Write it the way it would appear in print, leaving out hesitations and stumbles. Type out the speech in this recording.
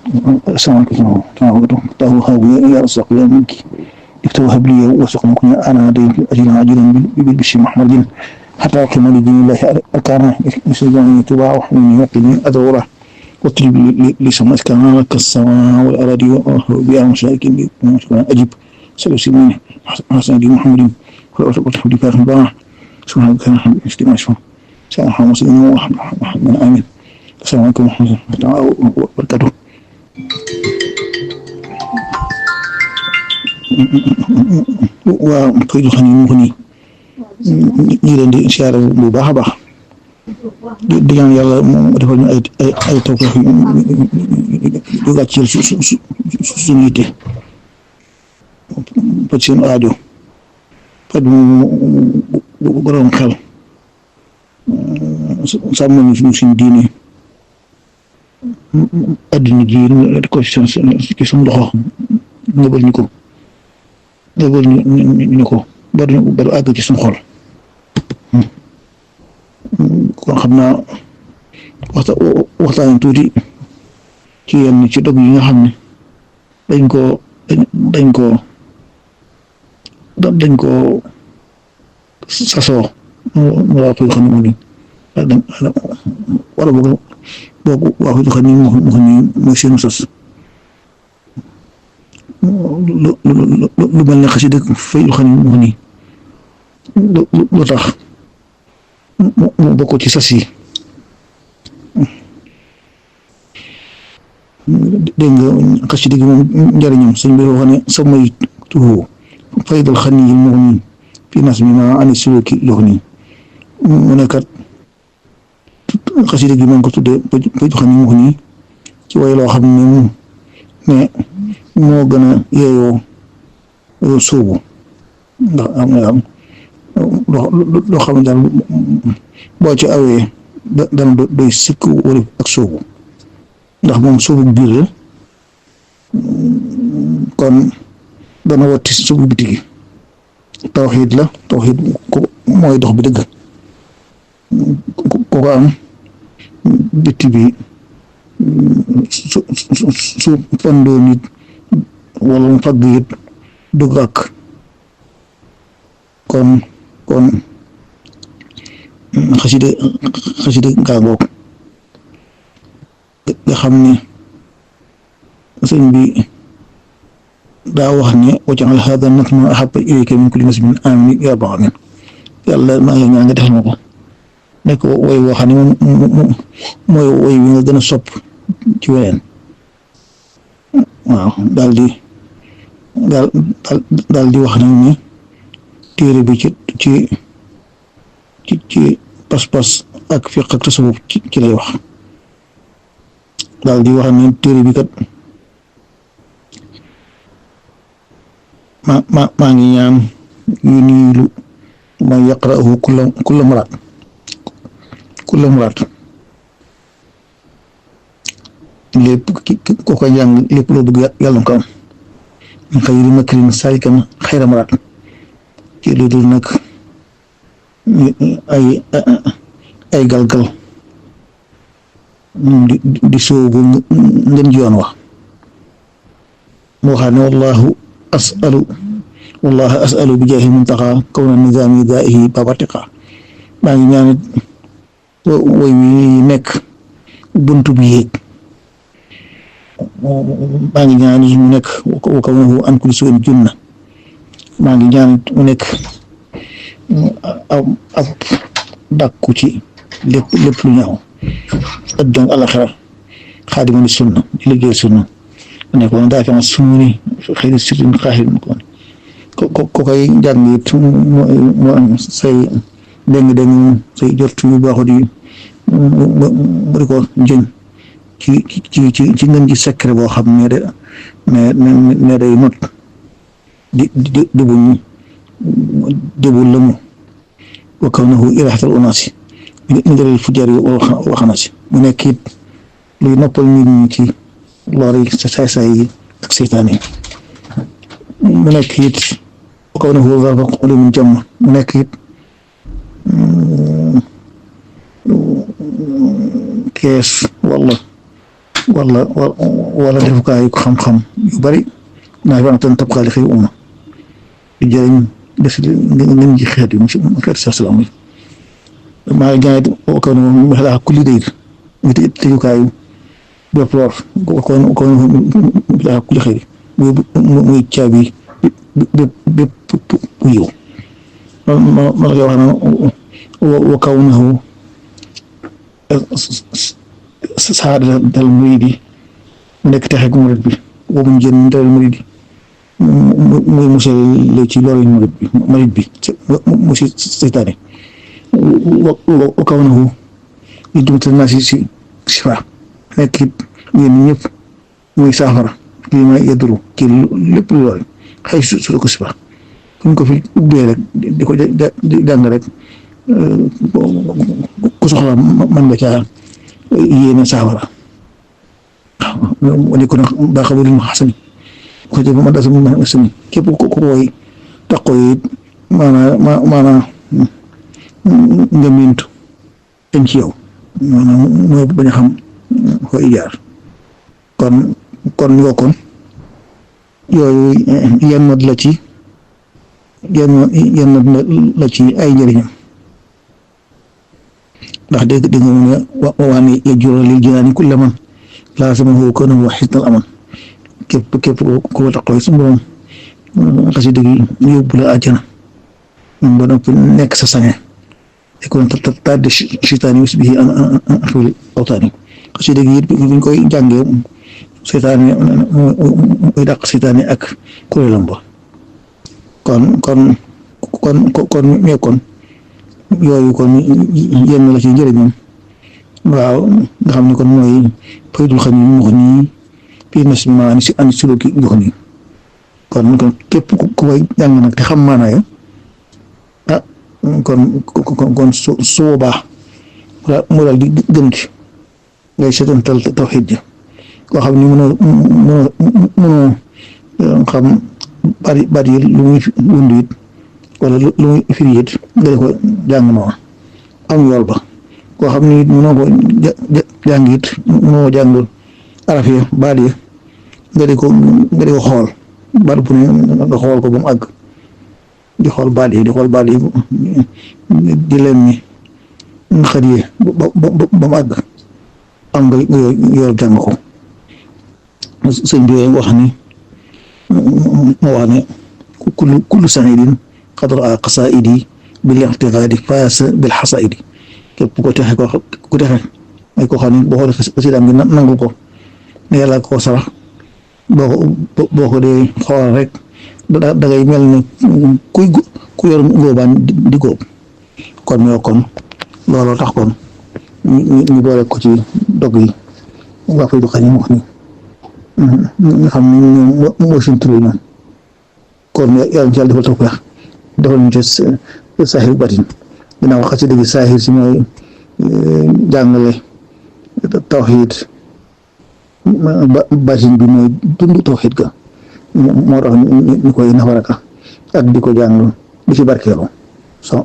سواء له هاوية يا رزاق يا منك اكتب لي وارزقني كن أنا هديت أجرا عاجلا بالبشر محمد حتى أقيم لدين الله أركانه يسجدني تباع وحميني وقني أدوره واطلب لسمعت كمالك السماء والأراضي بها مشارك أجب سلسلين حسن دي محمد وتحب لي كارم باع سبحانك كان الحمد اجتماع شفا سألها مسلمين وحمد آمين السلام عليكم ورحمة الله وبركاته وكيد خني مغني ñi leen di siyaare bu baax a baax di ñaan yàlla mu defal ñu ay tawfeex yu gàcceel suñu yitte faj seen aajo faj bu borom xel sàmm ñu suñu diine addina ji di ko ci suñu loxo nëbal ñu ko nëbal ñu ko bari àgg ci suñu xol kon xam naa waxtaan tuuti ci yenn ci dog yi nga xam ne dañ koo sasoo mu waa koy xam ne mu ni wala boog waa koy xam ne mu xam ne mooy seenu sos lu mel ne xasida fay lu xam ne mu xam ni lu tax mu bokk ci sas yi dégg nga xasida gi moom njëriñam sëñ bi wax ne samay tuhu faydal xani yi mu nii fii nas mi ma ani suluki loxo nii mu ne kat xasida gi moom ko tuddee faydu xani mu nii ci way loo xam ne moo gën a yeeyoo sóobu ndax am na am loo xam ne daal boo ci awee dana doy sikk wala ak sóobu ndax moom sóobu biir la kon dana watti sóobu biti gi tawxiid la tawxiid ko mooy dox bi dëgg ko am bitti bi su fandoo nit wala mu fagg it du gàkk kon xasida gàngoog nga xam ne sëñ bi daa wax ne waj'al haadha natma ahabba ilayka min kulli nasbin aamin yaa rabbi amiin yàlla maa ngi ñaan nga defal ma ko nekk woy woo xam ne moom mooy woy wi nga gën a sopp ci weneen waaw daal di wax nag ni téere bi ci pas-pas ak fiq ak tasawuf ci lay wax daal di wax ne téere bi kat maa ngi ñaan yu niilu ma yaqra'uhu kulla muraad lépp ko koy jàng lépp loo bëgg yàlla ko am min xayri makrin saalikan xayra muraad ci lu dul nag ay galgal di soobu ngeen ji yoon wax mu waxaat ne wallahi asalu bi jaahi muntaqa kawna nizaami daa'ihi babartiqa maa ngi ñaanit woy wi nekk buntu bi yéeg maa ngi ñaanit mu nekk wa kawnahu an kulli su'in junna maa ngi ñaanit mu nekk ab dàkku ci lépp lu ñaaw adduna alaxira xaadima li sunna di liggéey sunna mu nekk woon daafia sunni xëy na sirrin xaaxir mu ko koy jàng it mu am say dégg say jot yu baaxut yi mu di ko jëñ ci ngeen ji secret boo xam ne day not dibul lamu wa kawnahu iraaxatal unaasi min dalil fujaar yi waxanaasi mu nekk it luy noppal nit ñi ci lor yi saay-saay yi ak seytaan yi mu nekk it wa kawnahu zarfa ulumin jàmm mu nekk it kees walla wala defukaayu xam-xam yu bari naa fi tan tabqaa li xayri umma di jëriñ des ngeen ji xeet yi xeet sa salaam yi maa ngi jaay kaw ne moom laa kulli dayr muy tëjukaayu bépp lor kon laa kulli xayri muy caabi bépp yiw ma la koy wax na wa kawnahu saadatal muridi mu nekk texe gu murid bi boobu ñu jënd dal muridi muy musal ci loolu murid bi mu si seytaane wa kawnahu li jumtal naa si sifa nekk it yéen ñëpp muy saafara lii may yeduru ci lépp lu lool xëy su ko sifa fu ñu ko fi ubbee rek di ko jàng rek ku soxla mën nga caa yéene saafara waaw ni ko nag baax a ma xasani ko jëf ma dasa ma xasani képp ku koy taqoo it maanaam nga mintu dañ ci yow maanaam mooy bañ a xam koy jaar kon yoo kon yooyu yenn la ci yenn la ci ay njëriñam ndax dégg nga mu ne waa ne yajura lil jinaani kulla man laazamahu kawnuhu hisnal aman képp ku ko taxaw su borom xasida gi yóbbu la àjjana ba noppi nekk sa sange te kon tàddi seytaane wis bihi an xuli awtaani xasida gi it buñ koy jàngee seytaane mooy dàq seytaane ak kuréelam ba kon yooyu kon yenn la ci njëriñam waaw nga xam ne kon mooy faydul xam yi jox nii fii nas bi maa si an suluki jox nii kon képp ku koy jàng nag te xam maanaam kon su boobaa mu daal di gën ci ngay seetantal tawxiid ji koo xam ni mënoo xam bari yi lu muy wund it wala lu muy firi it nga di ko jàng noonu am yool ba koo xam ni mënoo ko jàng it mënoo jàng araf yi baat yi nga di ko xool baat bu ne nga xool ko ba mu àgg di xool baat yi di leen ni xar yi ba mu àgg am nga yool jàng ko sëñ bi wax ni moo wax ne kullu saidin qadra qasaidi bil i'tiqadi faasa bil xasaidi képp ko texe ay ko xam ne boo xoolee xasidaam gi nangul ko ne yàlla ko sarax boo ko dee xool rek da ngay mel ne ku yor ngóobaan di góob kon looloo tax kon ñu boole ko ci dog yi waa fay du xañ wax ni nga xam ne ñoom mooy suñu tur ñoom kon yàlla ci yàlla defal tawfeex defal ñu ci saahir batin dinaa wax ci dëgg saahir si mooy jàngale tawxiid batin bi mooy dund tawxiid ga moo tax ñu koy nafaraka ak di ko jàng di ci barkeelu son